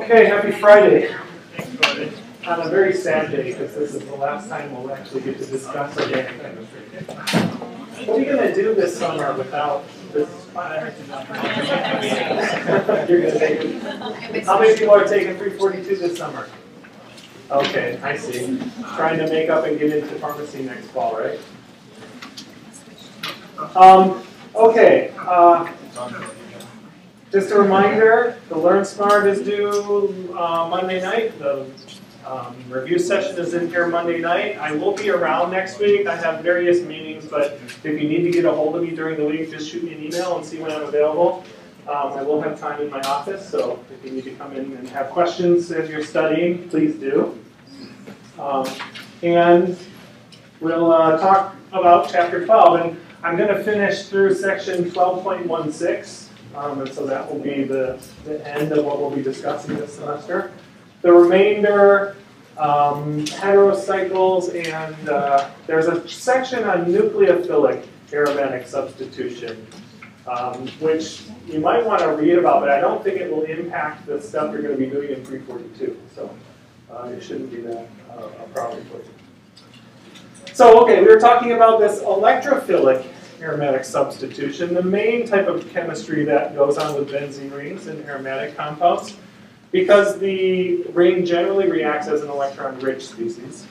Okay, happy Friday. On a very sad day, because this is the last time we'll actually get to discuss organic chemistry. What are you going to do this summer without this? You're going to take it. How many people are taking 342 this summer? Okay, I see. Trying to make up and get into pharmacy next fall, right? Okay. Just a reminder, the Learn Smart is due Monday night. The review session is in here Monday night. I will be around next week. I have various meetings, but if you need to get a hold of me during the week, just shoot me an email and see when I'm available. I will have time in my office, so if you need to come in and have questions as you're studying, please do. And we'll talk about Chapter 12, and I'm going to finish through Section 12.16. And so that will be the end of what we'll be discussing this semester. The remainder, heterocycles, and there's a section on nucleophilic aromatic substitution, which you might want to read about, but I don't think it will impact the stuff you're going to be doing in 342. So it shouldn't be that a problem for you. So, okay, we were talking about this electrophilic aromatic substitution, the main type of chemistry that goes on with benzene rings and aromatic compounds, because the ring generally reacts as an electron-rich species,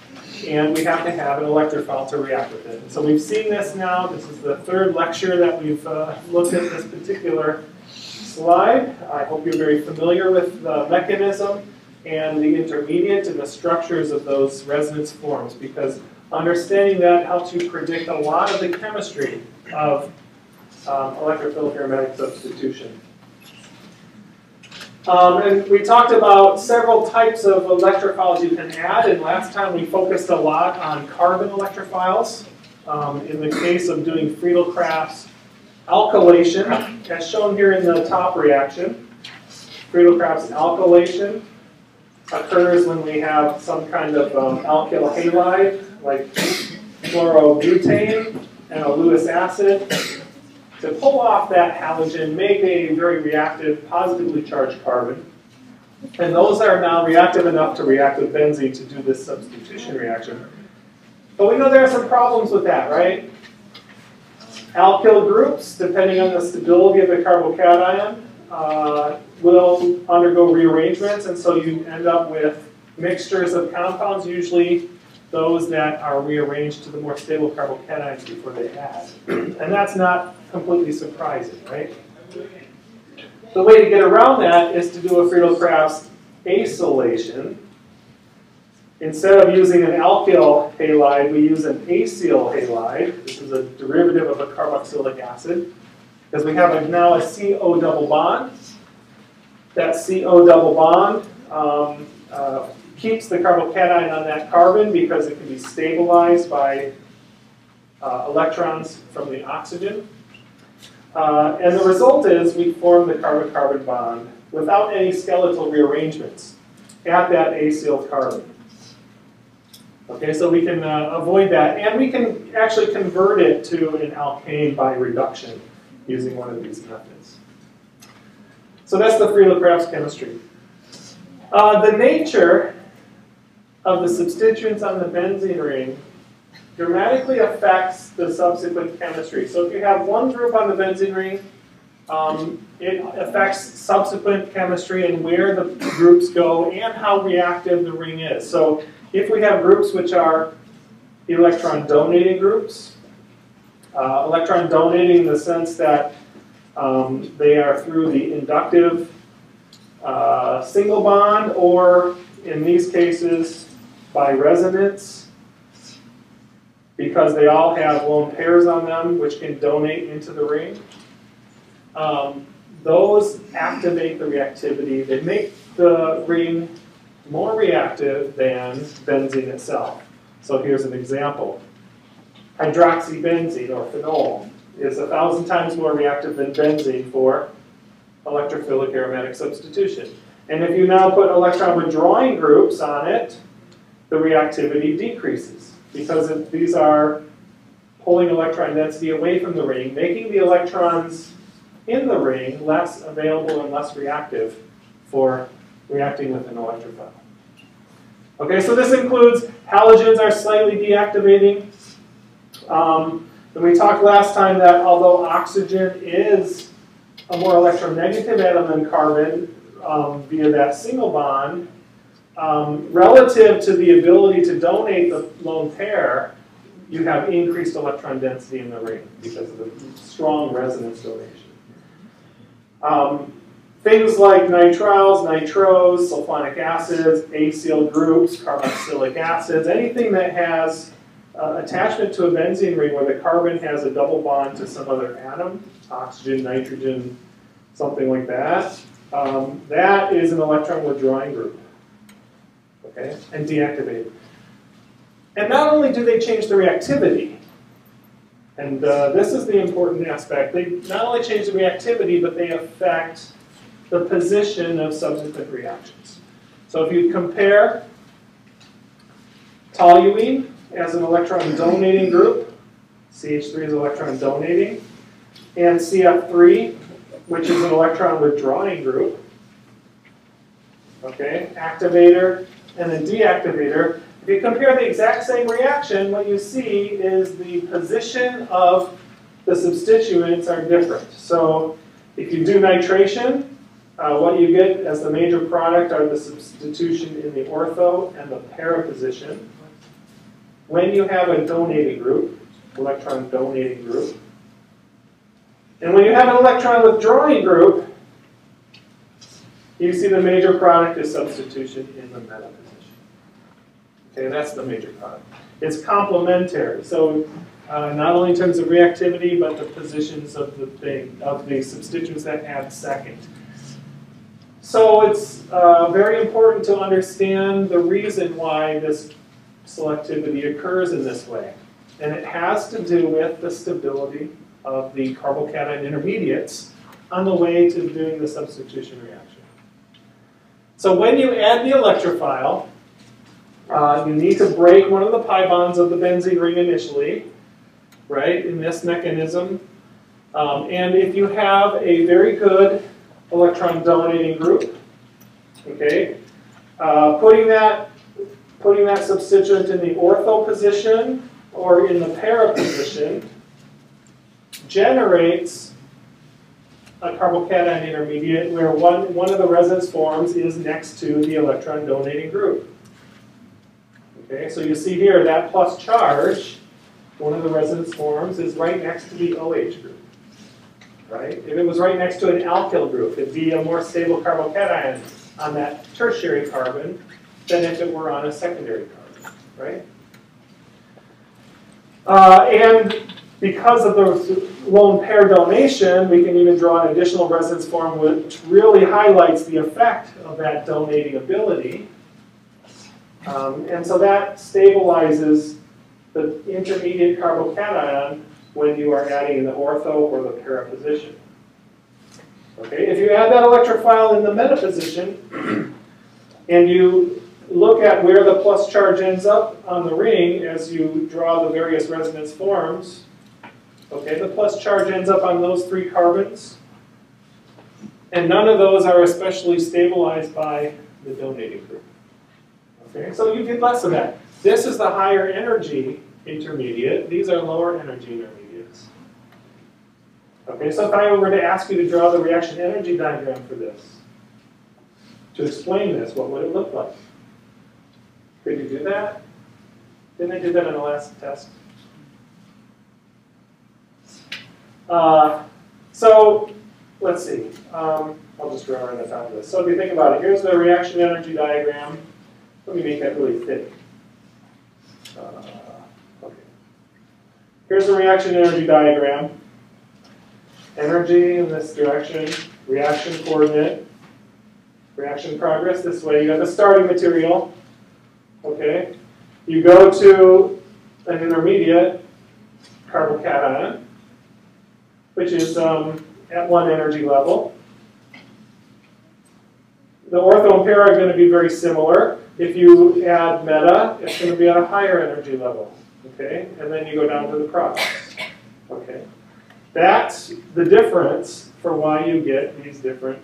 and we have to have an electrophile to react with it. And so we've seen this now. This is the third lecture that we've looked at this particular slide. I hope you're very familiar with the mechanism and the intermediate and the structures of those resonance forms, because understanding that helps you predict a lot of the chemistry of electrophilic aromatic substitution. And we talked about several types of electrophiles you can add, and last time we focused a lot on carbon electrophiles. In the case of doing Friedel-Crafts alkylation, as shown here in the top reaction, Friedel-Crafts alkylation occurs when we have some kind of alkyl halide, like chlorobutane and a Lewis acid, to pull off that halogen, make a very reactive, positively charged carbon. And those are now reactive enough to react with benzene to do this substitution reaction. But we know there are some problems with that, right? Alkyl groups, depending on the stability of the carbocation, will undergo rearrangements, and so you end up with mixtures of compounds, usually those that are rearranged to the more stable carbocations before they add. And that's not completely surprising, right? The way to get around that is to do a Friedel-Crafts acylation. Instead of using an alkyl halide, we use an acyl halide. This is a derivative of a carboxylic acid, because we have now a CO double bond. That CO double bond keeps the carbocation on that carbon because it can be stabilized by electrons from the oxygen. And the result is we form the carbon-carbon bond without any skeletal rearrangements at that acyl carbon. Okay, so we can avoid that, and we can actually convert it to an alkane by reduction using one of these methods. So that's the Friedel-Crafts chemistry. The nature of the substituents on the benzene ring dramatically affects the subsequent chemistry. So if you have one group on the benzene ring, it affects subsequent chemistry and where the groups go and how reactive the ring is. So if we have groups which are electron donating groups, electron donating in the sense that they are through the inductive single bond, or in these cases by resonance, because they all have lone pairs on them which can donate into the ring. Those activate the reactivity. They make the ring more reactive than benzene itself. So here's an example. Hydroxybenzene, or phenol, is 1,000 times more reactive than benzene for electrophilic aromatic substitution. And if you now put electron withdrawing groups on it, the reactivity decreases, because these are pulling electron density away from the ring, making the electrons in the ring less available and less reactive for reacting with an electrophile. Okay, so this includes halogens are slightly deactivating. And we talked last time that although oxygen is a more electronegative atom than carbon via that single bond, relative to the ability to donate the lone pair, you have increased electron density in the ring because of the strong resonance donation. Things like nitriles, nitros, sulfonic acids, acyl groups, carboxylic acids, anything that has attachment to a benzene ring where the carbon has a double bond to some other atom, oxygen, nitrogen, something like that, that is an electron withdrawing group, okay, and deactivated. And not only do they change the reactivity, and this is the important aspect, they not only change the reactivity, but they affect the position of subsequent reactions. So if you compare toluene as an electron donating group, CH3 is electron donating, and CF3, which is an electron withdrawing group, okay, activator and then deactivator. If you compare the exact same reaction, what you see is the position of the substituents are different. So if you do nitration, what you get as the major product are the substitution in the ortho and the para position. When you have a donating group, electron donating group, and when you have an electron withdrawing group, you see the major product is substitution in the meta position. Okay, that's the major product. It's complementary. So not only in terms of reactivity, but the positions of the substituents that add second. So it's very important to understand the reason why this selectivity occurs in this way. And it has to do with the stability of the carbocation intermediates on the way to doing the substitution reaction. So when you add the electrophile, you need to break one of the pi bonds of the benzene ring initially, right, in this mechanism. And if you have a very good electron donating group, okay, putting that substituent in the ortho position or in the para position generates a carbocation intermediate where one of the resonance forms is next to the electron donating group. Okay, so you see here that plus charge, one of the resonance forms, is right next to the OH group. Right? If it was right next to an alkyl group, it'd be a more stable carbocation on that tertiary carbon than if it were on a secondary carbon, right? And because of the lone pair donation, we can even draw an additional resonance form which really highlights the effect of that donating ability. And so that stabilizes the intermediate carbocation when you are adding in the ortho or the para position. Okay, if you add that electrophile in the meta position, and you look at where the plus charge ends up on the ring as you draw the various resonance forms, okay, the plus charge ends up on those 3 carbons, and none of those are especially stabilized by the donating group. Okay, so you get less of that. This is the higher energy intermediate. These are lower energy intermediates. Okay, so if I were to ask you to draw the reaction energy diagram for this, to explain this, what would it look like? Could you do that? Didn't I do that in the last test? So let's see. I'll just draw right on top of this. So if you think about it, here's the reaction energy diagram. Let me make that really thick. Okay. Here's the reaction energy diagram. Energy in this direction, reaction coordinate, reaction progress this way. You have the starting material. Okay. You go to an intermediate carbocation, which is at 1 energy level. The ortho and para are going to be very similar. If you add meta, it's going to be at a higher energy level. Okay, and then you go down to the products. Okay, that's the difference for why you get these different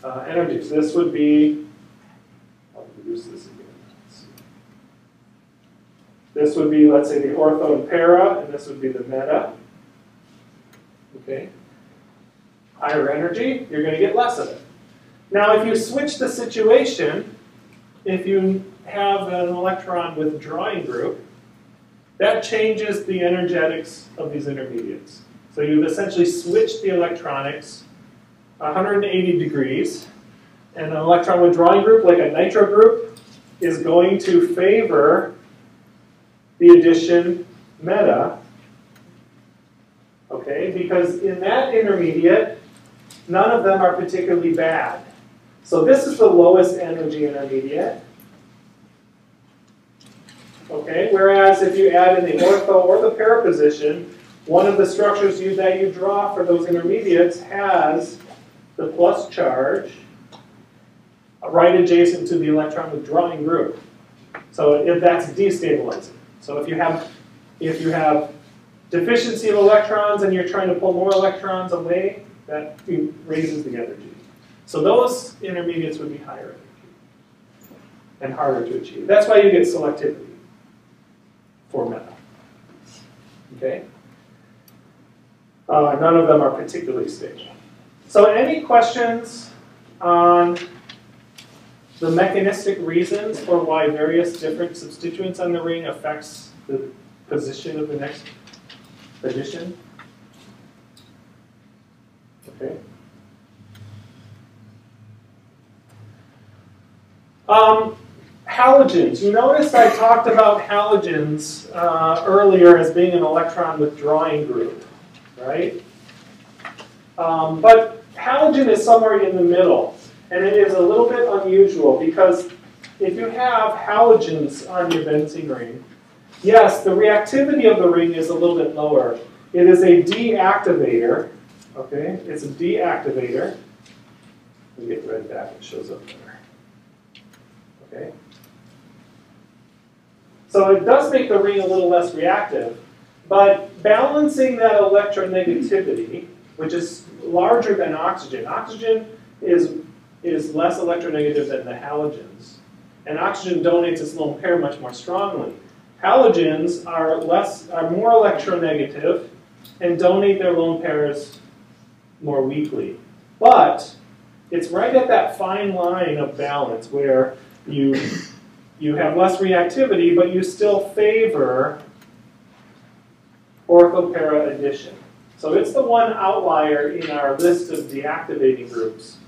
energies. This would be introduce this again. This would be, let's say, the ortho and para, and this would be the meta. Okay. Higher energy, you're going to get less of it. Now, if you switch the situation, if you have an electron withdrawing group, that changes the energetics of these intermediates. So you've essentially switched the electronics 180 degrees, and an electron withdrawing group, like a nitro group, is going to favor the addition meta, okay, because in that intermediate, none of them are particularly bad. So this is the lowest energy intermediate, okay, whereas if you add in the ortho or the para position, one of the structures that you draw for those intermediates has the plus charge right adjacent to the electron withdrawing group. So that's destabilizing. So if you have deficiency of electrons and you're trying to pull more electrons away, that raises the energy. So those intermediates would be higher energy and harder to achieve. That's why you get selectivity for meta. Okay? None of them are particularly stable. So any questions on the mechanistic reasons for why various different substituents on the ring affects the position of the next addition? Okay. Halogens. You notice I talked about halogens earlier as being an electron withdrawing group, right? But halogen is somewhere in the middle. And it is a little bit unusual because if you have halogens on your benzene ring, yes, the reactivity of the ring is a little bit lower. It is a deactivator, okay? It's a deactivator. Let me get red back, it shows up there. Okay? So it does make the ring a little less reactive, but balancing that electronegativity, which is larger than oxygen. Oxygen is less electronegative than the halogens. And oxygen donates its lone pair much more strongly. Halogens are more electronegative and donate their lone pairs more weakly. But it's right at that fine line of balance where you have less reactivity, but you still favor ortho-para addition. So it's the one outlier in our list of deactivating groups.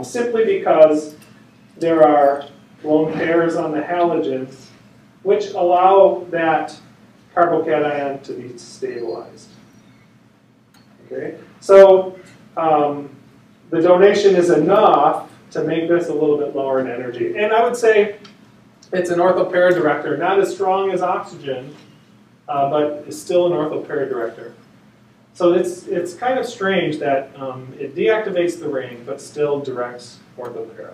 Simply because there are lone pairs on the halogens which allow that carbocation to be stabilized. Okay? So the donation is enough to make this a little bit lower in energy. And I would say it's an ortho-para director, not as strong as oxygen, but it's still an ortho-para director. So it's kind of strange that it deactivates the ring, but still directs ortho-para.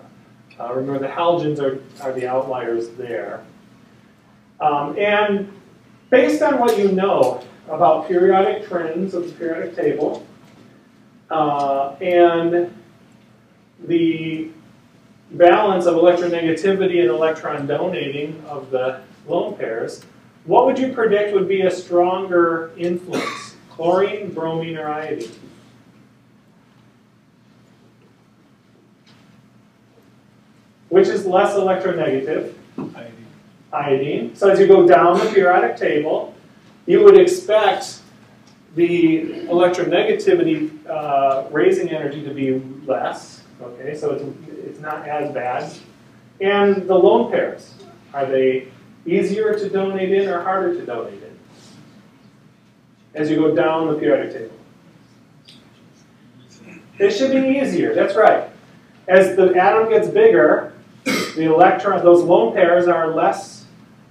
Remember, the halogens are the outliers there. And based on what you know about periodic trends of the periodic table, and the balance of electronegativity and electron donating of the lone pairs, what would you predict would be a stronger influence? Chlorine, bromine, or iodine? Which is less electronegative? Iodine. Iodine. So as you go down the periodic table, you would expect the electronegativity raising energy to be less. Okay, so it's not as bad. And the lone pairs, are they easier to donate in or harder to donate in? As you go down the periodic table. It should be easier, that's right. As the atom gets bigger, the electron, those lone pairs are less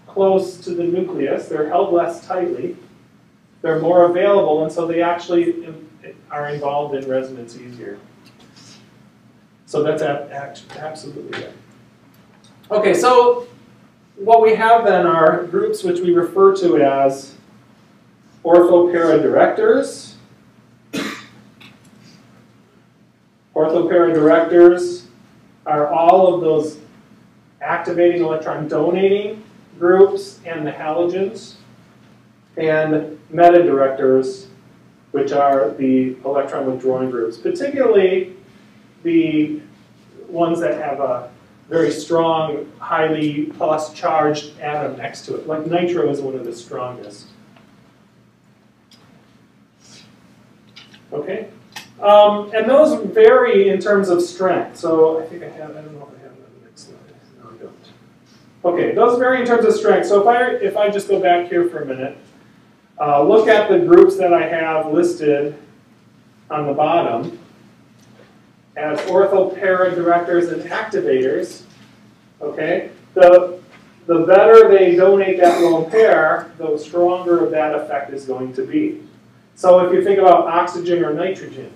close to the nucleus, they're held less tightly, they're more available, and so they actually are involved in resonance easier. So that's absolutely right. Okay, so what we have then are groups which we refer to as ortho-para directors. Ortho-para directors are all of those activating electron donating groups and the halogens, and meta-directors, which are the electron withdrawing groups, particularly the ones that have a very strong, highly plus charged atom next to it. Like nitro is one of the strongest. Okay? And those vary in terms of strength. So I think I don't know if I have it on the next slide. No, I don't. Okay, those vary in terms of strength. So if I just go back here for a minute, look at the groups that I have listed on the bottom as ortho-para-directors and activators. Okay, the better they donate that lone pair, the stronger that effect is going to be. So if you think about oxygen or nitrogen,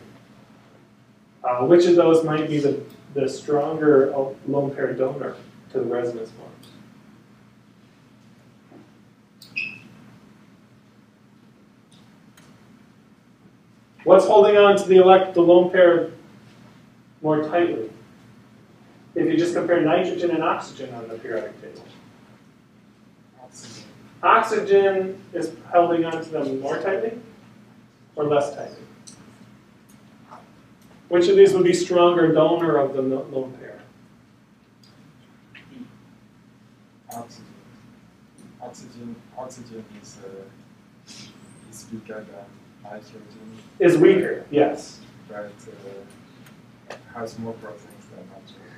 which of those might be the stronger lone pair donor to the resonance forms? What's holding on to the lone pair more tightly? If you just compare nitrogen and oxygen on the periodic table. Oxygen is holding on to them more tightly or less tightly? Which of these would be stronger donor of the lone pair? Oxygen is weaker than nitrogen. Is weaker, yes. But has more proteins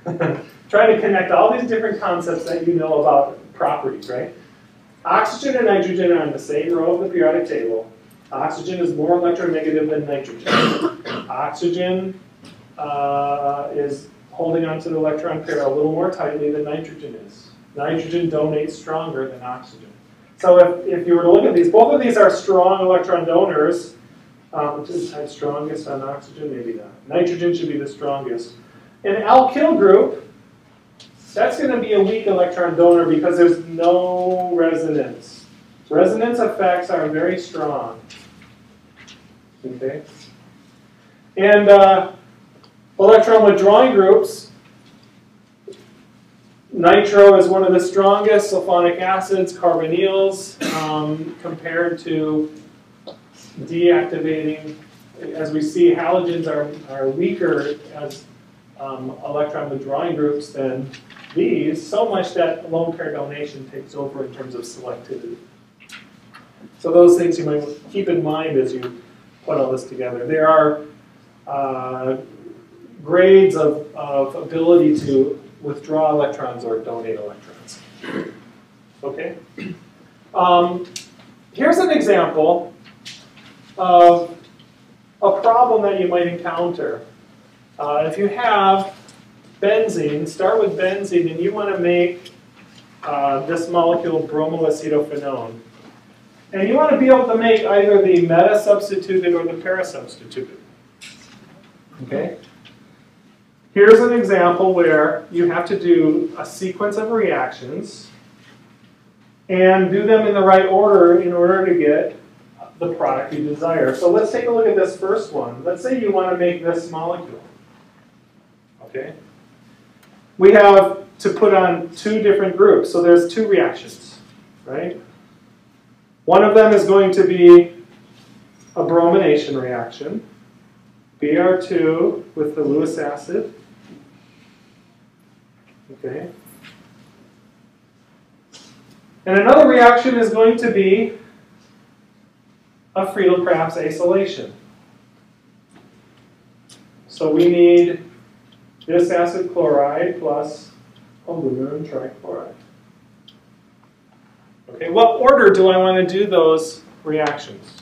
than nitrogen. Trying to connect all these different concepts that you know about properties, right? Oxygen and nitrogen are on the same row of the periodic table. Oxygen is more electronegative than nitrogen. Oxygen is holding onto the electron pair a little more tightly than nitrogen is. Nitrogen donates stronger than oxygen. So if you were to look at these, both of these are strong electron donors. Which is the strongest on oxygen? Maybe not. Nitrogen should be the strongest. An alkyl group, that's going to be a weak electron donor because there's no resonance. Resonance effects are very strong. Okay? And electron withdrawing groups, nitro is one of the strongest sulfonic acids, carbonyls, compared to deactivating. As we see, halogens are weaker as electron withdrawing groups than these, so much that lone pair donation takes over in terms of selectivity. So those things you might keep in mind as you put all this together. There are grades of ability to withdraw electrons or donate electrons. Okay? Here's an example of a problem that you might encounter. If you have benzene, start with benzene, and you want to make this molecule bromocetophenone. And you want to be able to make either the meta-substituted or the para-substituted. Okay? Here's an example where you have to do a sequence of reactions and do them in the right order in order to get the product you desire. So let's take a look at this first one. Let's say you want to make this molecule. Okay? We have to put on two different groups. So there's two reactions, right? One of them is going to be a bromination reaction. Br2 with the Lewis acid. Okay. And another reaction is going to be a Friedel-Crafts acylation. So we need this acid chloride plus aluminum trichloride. Okay, what order do I want to do those reactions?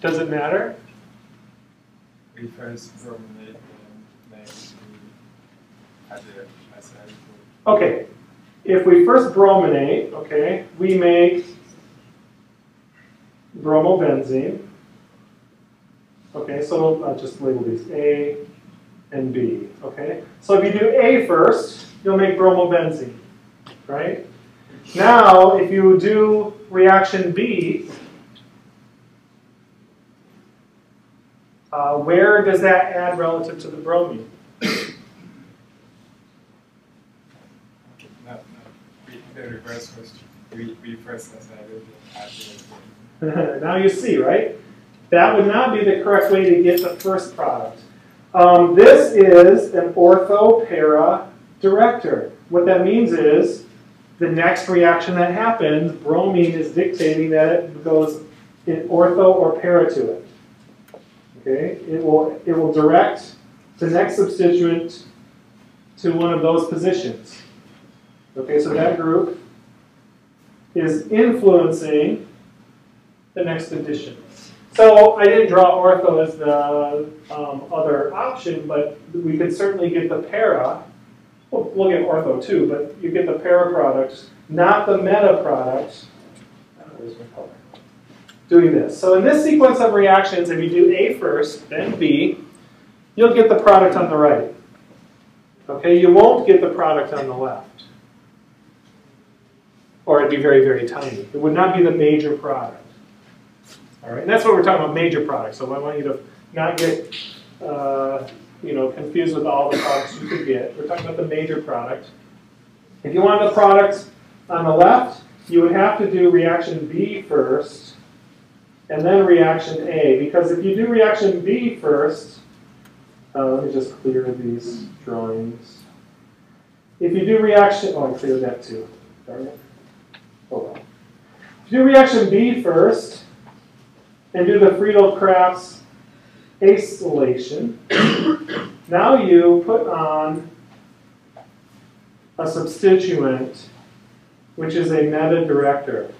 Does it matter? We first brominate and then we add the acid. Okay, if we first brominate, okay, we make bromobenzene. Okay, so I'll just label these A and B. Okay, so if you do A first, you'll make bromobenzene, right? Now, if you do reaction B, Where does that add relative to the bromine? No. The reverse question. We first decided to add Now you see, right? That would not be the correct way to get the first product. This is an ortho-para director. What that means is the next reaction that happens, bromine is dictating that it goes in ortho or para to it. Okay? It will direct the next substituent to one of those positions. Okay, so that group is influencing the next addition. So I didn't draw ortho as the other option, but we could certainly get the para. We'll get ortho too, but you get the para product, not the meta product. Where's my color? Doing this. So in this sequence of reactions, if you do A first, then B, you'll get the product on the right. Okay, you won't get the product on the left. Or it'd be very, very tiny. It would not be the major product. All right, and that's what we're talking about, major products. So I want you to not get confused with all the products you could get. We're talking about the major product. If you want the product on the left, you would have to do reaction B first, and then reaction A. Because if you do reaction B first, let me just clear these drawings. If you do reaction, I cleared that too. Darn it. Oh well. If you do reaction B first, and do the Friedel-Crafts acylation, now you put on a substituent, which is a meta director.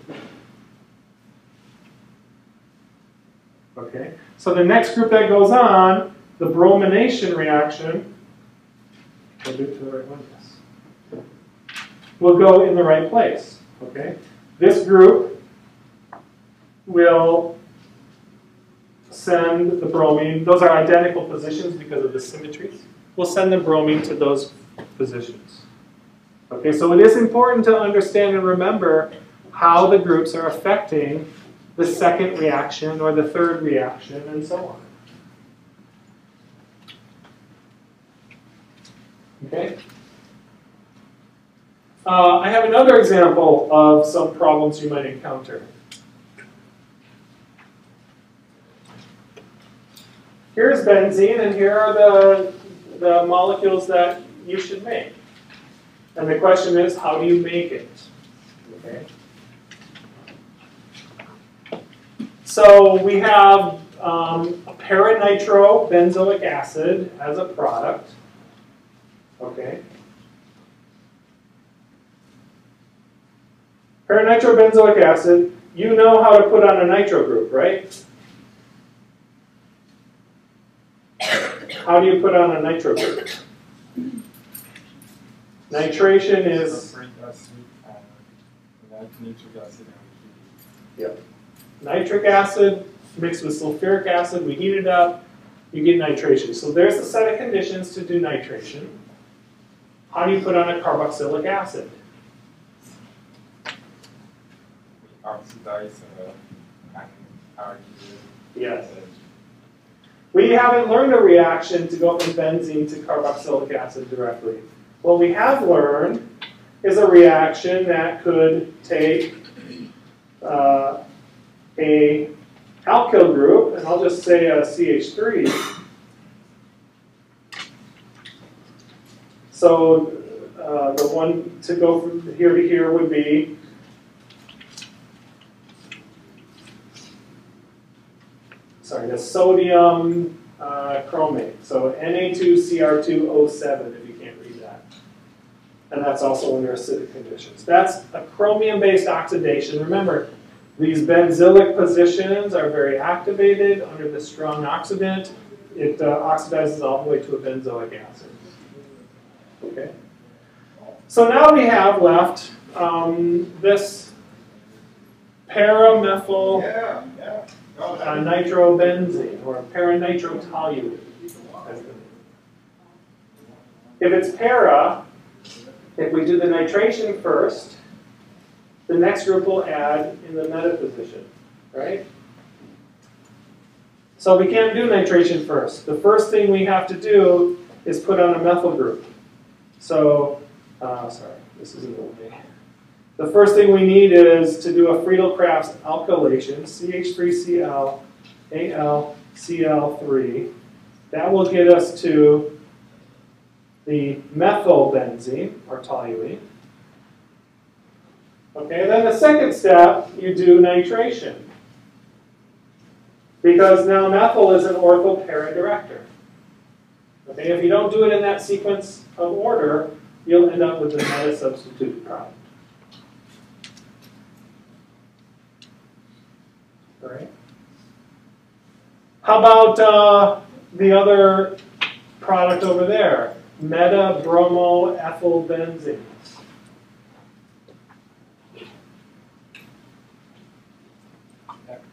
Okay, so the next group that goes on, the bromination reaction, I'll do it to the right one, yes, will go in the right place. Okay, this group will send the bromine, those are identical positions because of the symmetries. We'll send the bromine to those positions. Okay, so it is important to understand and remember how the groups are affecting the second reaction or the third reaction and so on. Okay? I have another example of some problems you might encounter. Here's benzene, and here are the molecules that you should make. And the question is, how do you make it? Okay. So we have a para-nitrobenzoic acid as a product. Okay. Para-nitrobenzoic acid, you know how to put on a nitro group, right? How do you put on a nitro group? Nitration is... Yep. Nitric acid mixed with sulfuric acid, we heat it up, you get nitration. So there's a set of conditions to do nitration. How do you put on a carboxylic acid? Oxidize and argue. Yes. We haven't learned a reaction to go from benzene to carboxylic acid directly. What we have learned is a reaction that could take a alkyl group, and I'll just say a CH3. So the one to go from here to here would be the sodium chromate. So Na2Cr2O7, if you can't read that. And that's also under acidic conditions. That's a chromium-based oxidation. Remember, these benzylic positions are very activated under the strong oxidant. It oxidizes all the way to a benzoic acid. Okay. So now we have left this paramethyl nitrobenzene, or para-nitrotoluene. If it's para, if we do the nitration first, the next group will add in the meta position, right? So we can't do nitration first. The first thing we have to do is put on a methyl group. So, sorry, this isn't the way. The first thing we need is to do a Friedel-Crafts alkylation, CH3Cl, AlCl3. That will get us to the methylbenzene, or toluene. Okay, then the second step, you do nitration. Because now methyl is an ortho para director. Okay, if you don't do it in that sequence of order, you'll end up with a meta-substituted product. All right. How about the other product over there? Meta-bromoethylbenzene.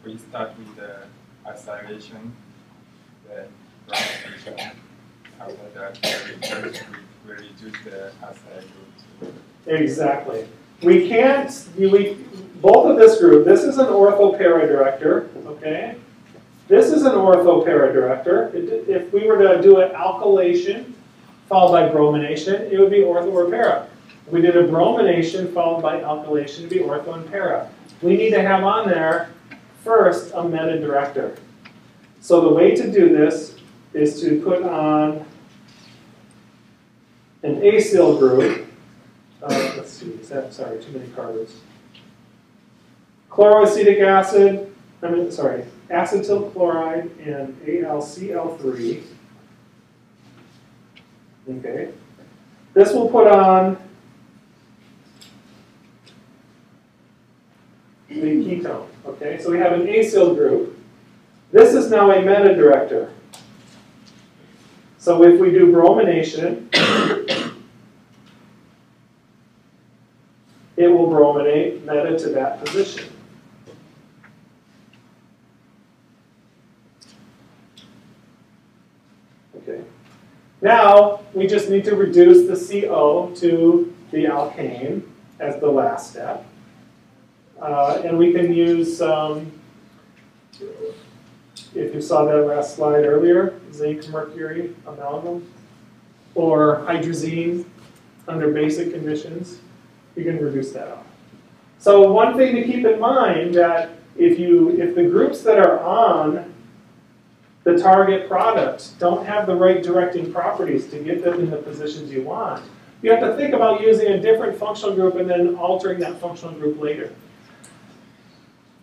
We start with the acylation, then bromination. After that, we reduce the acyl group. Exactly. We can't, both of this group, this is an ortho para director, okay? This is an ortho para director. If we were to do an alkylation followed by bromination, it would be ortho or para. If we did a bromination followed by alkylation, it would be ortho and para. We need to have on there first a meta director. So the way to do this is to put on an acyl group. Let's see, sorry, too many carbons. Chloroacetic acid, acetyl chloride and AlCl3. Okay. This will put on the ketone. Okay, so we have an acyl group. This is now a meta director. So if we do bromination, it will brominate meta to that position. Okay. Now, we just need to reduce the CO to the alkane as the last step. And we can use, if you saw that last slide earlier, zinc mercury amalgam, or hydrazine under basic conditions. You can reduce that off. So one thing to keep in mind that if the groups that are on the target product don't have the right directing properties to get them in the positions you want, you have to think about using a different functional group and then altering that functional group later.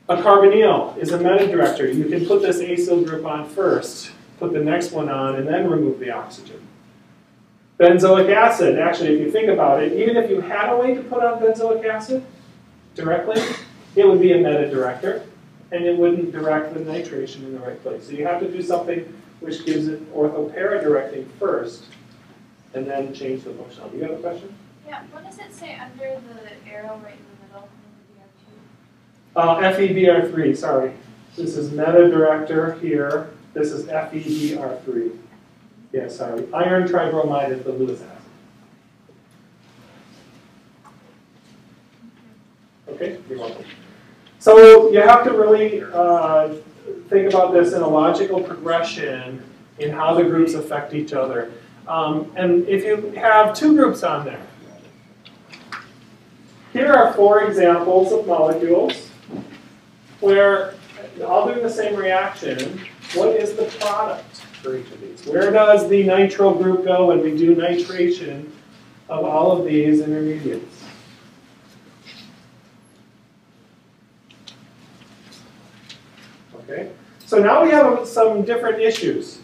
A carbonyl is a meta director. You can put this acyl group on first, put the next one on, and then remove the oxygen. Benzoic acid, actually, if you think about it, even if you had a way to put on benzoic acid directly, it would be a meta director, and it wouldn't direct the nitration in the right place. So you have to do something which gives it ortho-para directing first, and then change the functionality. You have a question? Yeah, what does it say under the arrow right in the middle? FeBr3, sorry. This is meta director here. This is FeBr3. Yeah, sorry. Iron tribromide is the Lewis acid. Okay, you're welcome. So you have to really think about this in a logical progression in how the groups affect each other. And if you have two groups on there, here are 4 examples of molecules where, all doing the same reaction, what is the product for each of these? Where does the nitro group go when we do nitration of all of these intermediates? Okay, so now we have some different issues.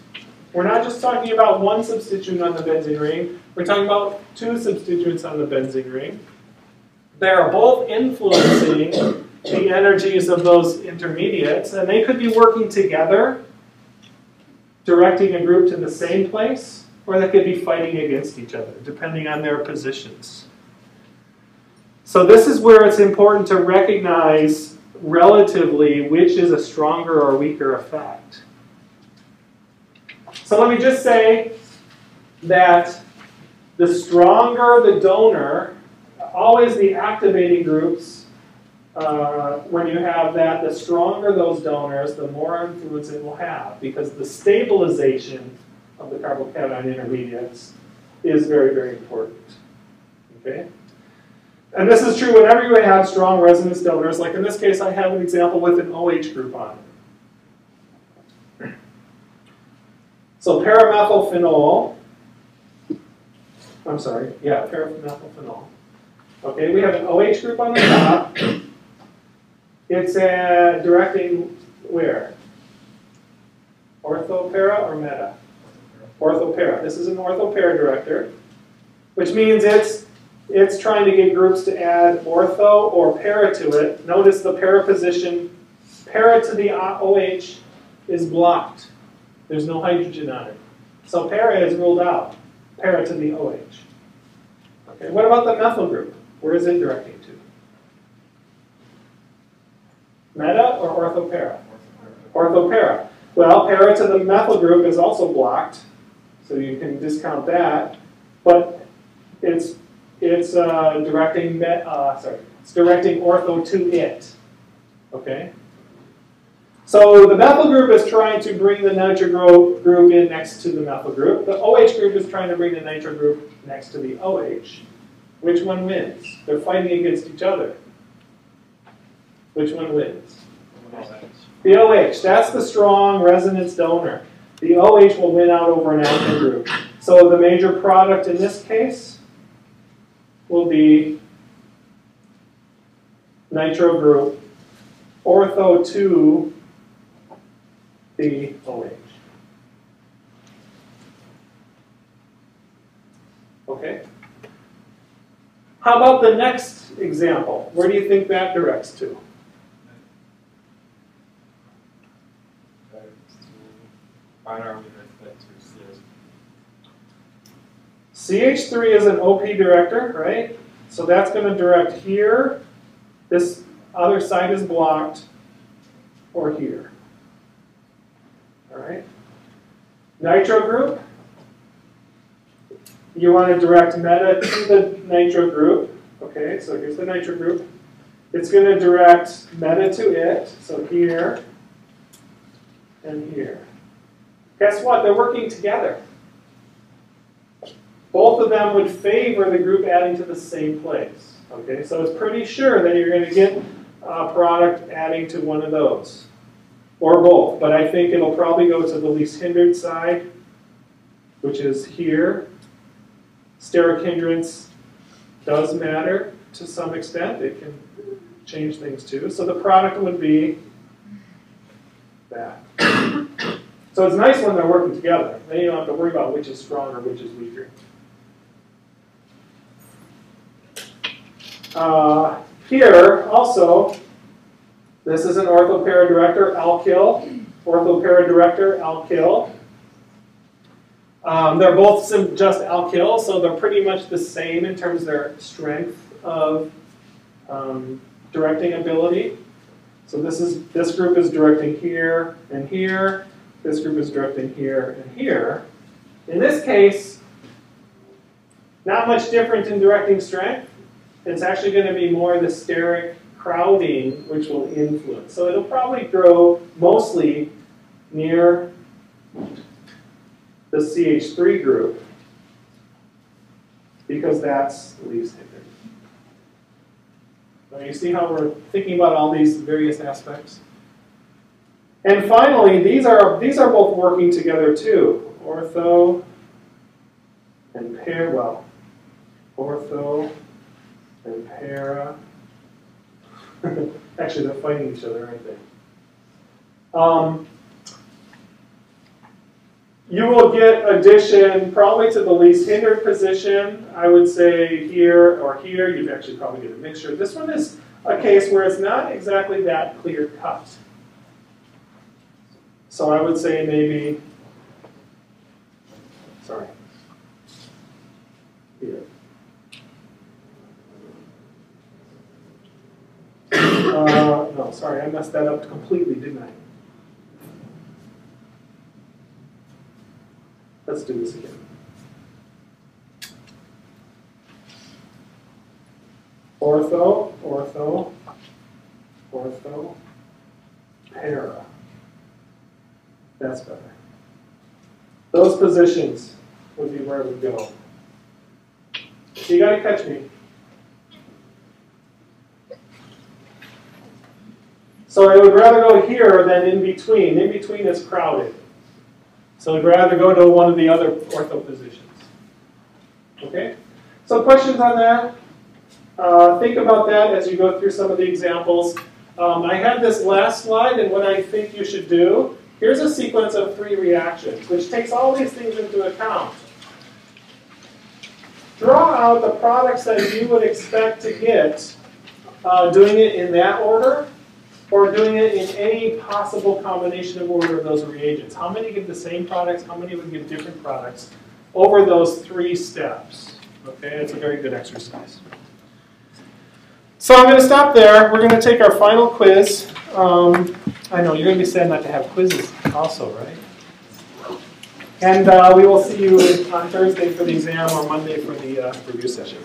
We're not just talking about one substituent on the benzene ring, we're talking about 2 substituents on the benzene ring. They are both influencing the energies of those intermediates, and they could be working together, directing a group to the same place, or they could be fighting against each other, depending on their positions. So this is where it's important to recognize relatively which is a stronger or weaker effect. So let me just say that the stronger the donor, always the activating groups when you have that, the stronger those donors, the more influence it will have, because the stabilization of the carbocation intermediates is very, very important. Okay? And this is true whenever you have strong resonance donors. Like in this case, I have an example with an OH group on it. So paramethylphenol, paramethylphenol. Okay, we have an OH group on the top. It's directing where? Orthopara or meta? Orthopara. This is an orthopara director, which means it's trying to get groups to add ortho or para to it. Notice the para position, para to the OH is blocked. There's no hydrogen on it. So para is ruled out, para to the OH. Okay, what about the methyl group? Where is it directing to? Meta or orthopara? Orthopara. Well, para to the methyl group is also blocked, so you can discount that. But it's directing ortho to it. Okay. So the methyl group is trying to bring the nitro group in next to the methyl group. The OH group is trying to bring the nitro group next to the OH. Which one wins? They're fighting against each other. Which one wins? The OH. That's the strong resonance donor. The OH will win out over an alkyl group. So the major product in this case will be nitro group ortho to the OH. Okay? How about the next example? Where do you think that directs to? CH3 is an OP director, right? So that's going to direct here. This other side is blocked, or here. All right. Nitro group. You want to direct meta to the nitro group. Okay, so here's the nitro group. It's going to direct meta to it. So here and here. Guess what? They're working together. Both of them would favor the group adding to the same place. Okay, so it's pretty sure that you're going to get a product adding to one of those. Or both. But I think it'll probably go to the least hindered side, which is here. Steric hindrance does matter to some extent. It can change things too. So the product would be that. So it's nice when they're working together. Then you don't have to worry about which is stronger, which is weaker. Here, also, this is an orthopara director, alkyl. Orthopara director, alkyl. They're both just alkyl, so they're pretty much the same in terms of their strength of directing ability. So this group is directing here and here. This group is directing here and here. In this case, not much different in directing strength. It's actually going to be more the steric crowding which will influence. So it'll probably grow mostly near the CH3 group because that's the least hindered. Now you see how we're thinking about all these various aspects? And finally, these are both working together too. Ortho and para, well, ortho and para. Actually, they're fighting each other, aren't they? You will get addition probably to the least hindered position. I would say here or here. You'd actually probably get a mixture. This one is a case where it's not exactly that clear cut. So I would say maybe, sorry, here. No, sorry, I messed that up completely, didn't I? Let's do this again. Ortho, ortho, para. That's better. Those positions would be where it would go. So you got to catch me. So I would rather go here than in between. In between is crowded. So I'd rather go to one of the other ortho positions. Okay? So questions on that? Think about that as you go through some of the examples. I had this last slide, and what I think you should do, here's a sequence of 3 reactions, which takes all these things into account. Draw out the products that you would expect to get doing it in that order, or doing it in any possible combination of order of those reagents. How many give the same products? How many would give different products over those 3 steps? Okay, it's a very good exercise. So I'm going to stop there. We're going to take our final quiz. I know, you're going to be sad not to have quizzes also, right? And we will see you on Thursday for the exam or Monday for the review session.